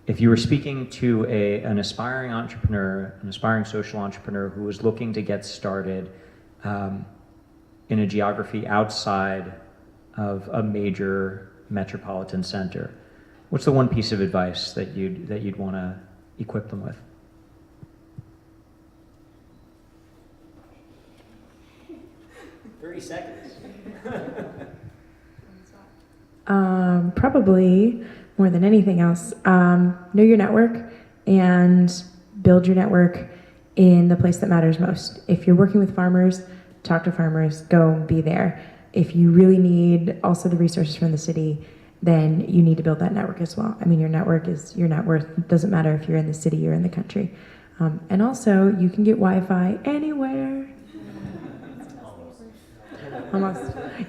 if you were speaking to an aspiring entrepreneur, an aspiring social entrepreneur who was looking to get started in a geography outside of a major metropolitan center, what's the one piece of advice that you'd want to equip them with? 30 seconds. Probably more than anything else, know your network and build your network in the place that matters most. If you're working with farmers, talk to farmers, go be there. If you really need also the resources from the city, then you need to build that network as well. I mean, your network is your net worth. It doesn't matter if you're in the city or in the country. And also, you can get Wi-Fi anywhere. Almost.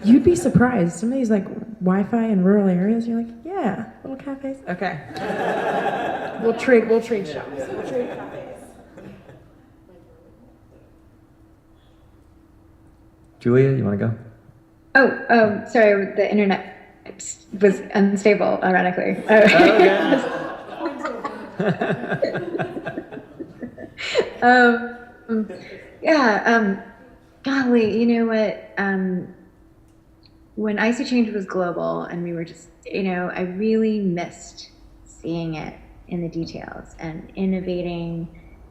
You'd be surprised. Some of these like Wi-Fi in rural areas, you're like, yeah, little cafes. Okay. We'll trade shops. We'll trade cafes. Julia, you want to go? Oh, sorry, the internet was unstable, ironically. Golly, you know what? When Icy Change was global and we were just, I really missed seeing it in the details and innovating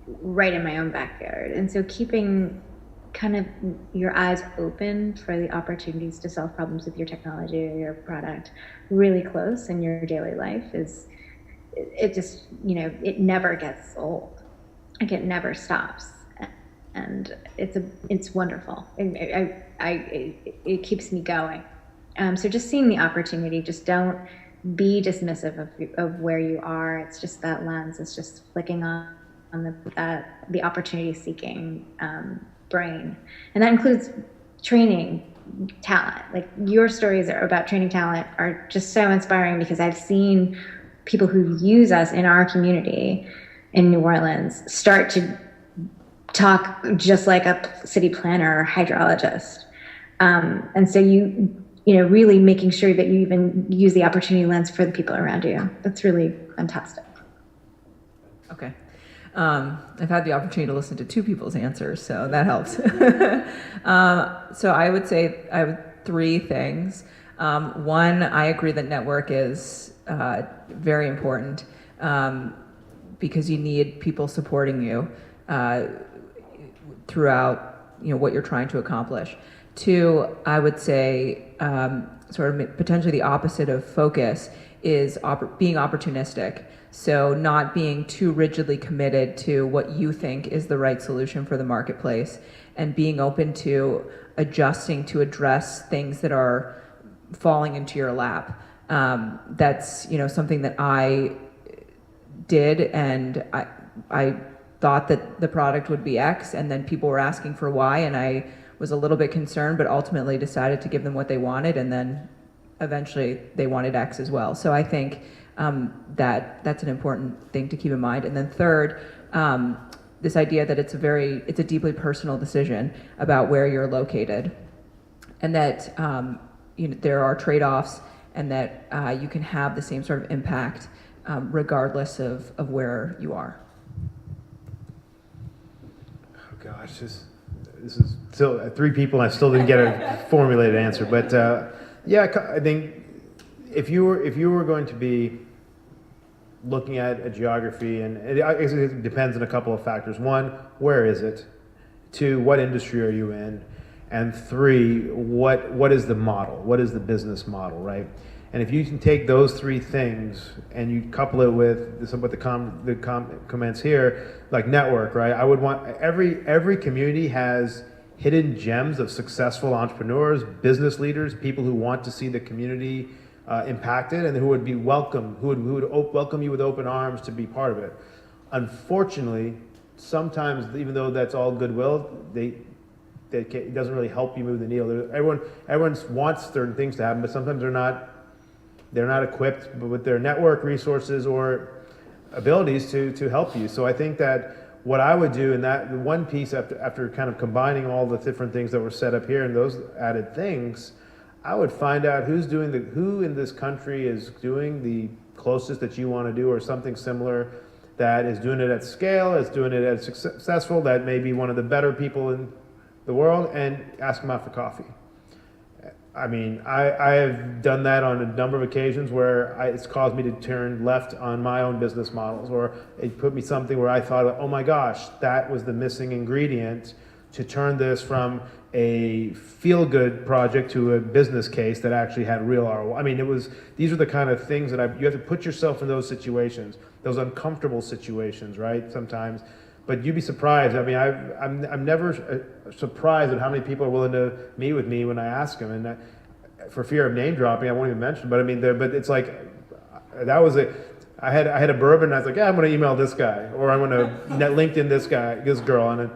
right in my own backyard. And so keeping kind of your eyes open for the opportunities to solve problems with your technology or your product really close in your daily life it just, it never gets old. Like it never stops. And it's wonderful. It keeps me going. So just seeing the opportunity, just don't be dismissive of where you are. It's just that lens. It's just flicking on the opportunity-seeking brain, and that includes training talent. Like your stories about training talent are just so inspiring because I've seen people who use us in our community in New Orleans start to talk just like a city planner or hydrologist. And so really making sure that you even use the opportunity lens for the people around you. That's really fantastic. Okay. I've had the opportunity to listen to two people's answers, so that helps. So I would say I have three things. One, I agree that network is very important because you need people supporting you throughout what you're trying to accomplish. Two, I would say sort of potentially the opposite of focus is being opportunistic. So not being too rigidly committed to what you think is the right solution for the marketplace, and being open to adjusting to address things that are falling into your lap. That's something that I did, and I thought that the product would be X, and then people were asking for Y, and I was a little bit concerned, but ultimately decided to give them what they wanted, and then eventually they wanted X as well. So I think that's an important thing to keep in mind. And then third, this idea that it's a deeply personal decision about where you're located, and that there are trade-offs, and that you can have the same sort of impact regardless of where you are. Oh gosh, this is still three people, and I still didn't get a formulated answer. But I think if you were going to be looking at a geography, and it depends on a couple of factors. One, where is it? Two, what industry are you in? And three, what is the model? What is the business model, right? And if you can take those three things and you couple it with the comments here, like network, right? I would want every community has hidden gems of successful entrepreneurs, business leaders, people who want to see the community impacted, and who would be welcome, who would welcome you with open arms to be part of it. Unfortunately, sometimes, even though that's all goodwill, it doesn't really help you move the needle. Everyone wants certain things to happen, but sometimes they're not equipped with their network resources or abilities to help you. So I think that what I would do in that one piece, after kind of combining all the different things that were set up here and those added things, I would find out who in this country is doing the closest that you want to do, or something similar that is doing it at scale, is doing it as successful, that may be one of the better people in the world, and ask them out for coffee. I mean, I have done that on a number of occasions where it's caused me to turn left on my own business models, or it put me something where I thought, oh my gosh, that was the missing ingredient to turn this from a feel-good project to a business case that actually had real ROI. I mean, these are the kind of things that you have to put yourself in those situations, those uncomfortable situations, right? Sometimes, but you'd be surprised. I mean, I'm never surprised at how many people are willing to meet with me when I ask them, and for fear of name dropping, I won't even mention. But I mean, but it's like that was it. I had a bourbon, and I was like, yeah, I'm going to email this guy, or I'm going to LinkedIn this guy, this girl, and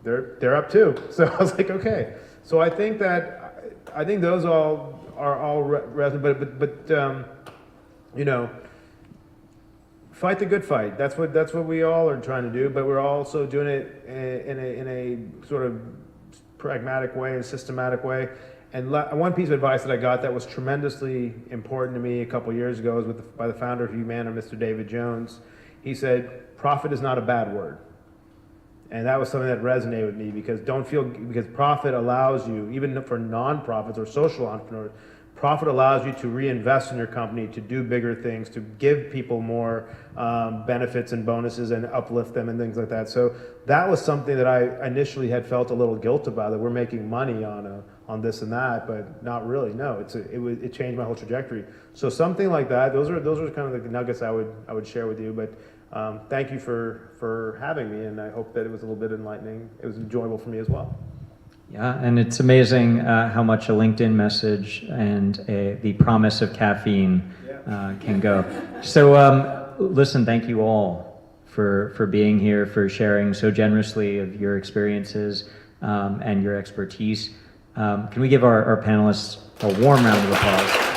they're up too. So I was like, okay. So I think those all are resonant, but you know, fight the good fight. That's what we all are trying to do. But we're also doing it in a sort of pragmatic way, a systematic way. And one piece of advice that I got that was tremendously important to me a couple years ago was by the founder of Humana, Mr. David Jones. He said, "Profit is not a bad word." And that was something that resonated with me, because because profit allows you, even for nonprofits or social entrepreneurs, profit allows you to reinvest in your company, to do bigger things, to give people more benefits and bonuses and uplift them and things like that. So that was something that I initially had felt a little guilt about, that we're making money on this and that, but not really. No, it changed my whole trajectory. So something like that. Those are kind of the nuggets I would share with you. But thank you for having me, and I hope that it was a little bit enlightening. It was enjoyable for me as well. Yeah, and it's amazing how much a LinkedIn message and the promise of caffeine can go. So listen, thank you all for being here, for sharing so generously of your experiences and your expertise. Can we give our panelists a warm round of applause?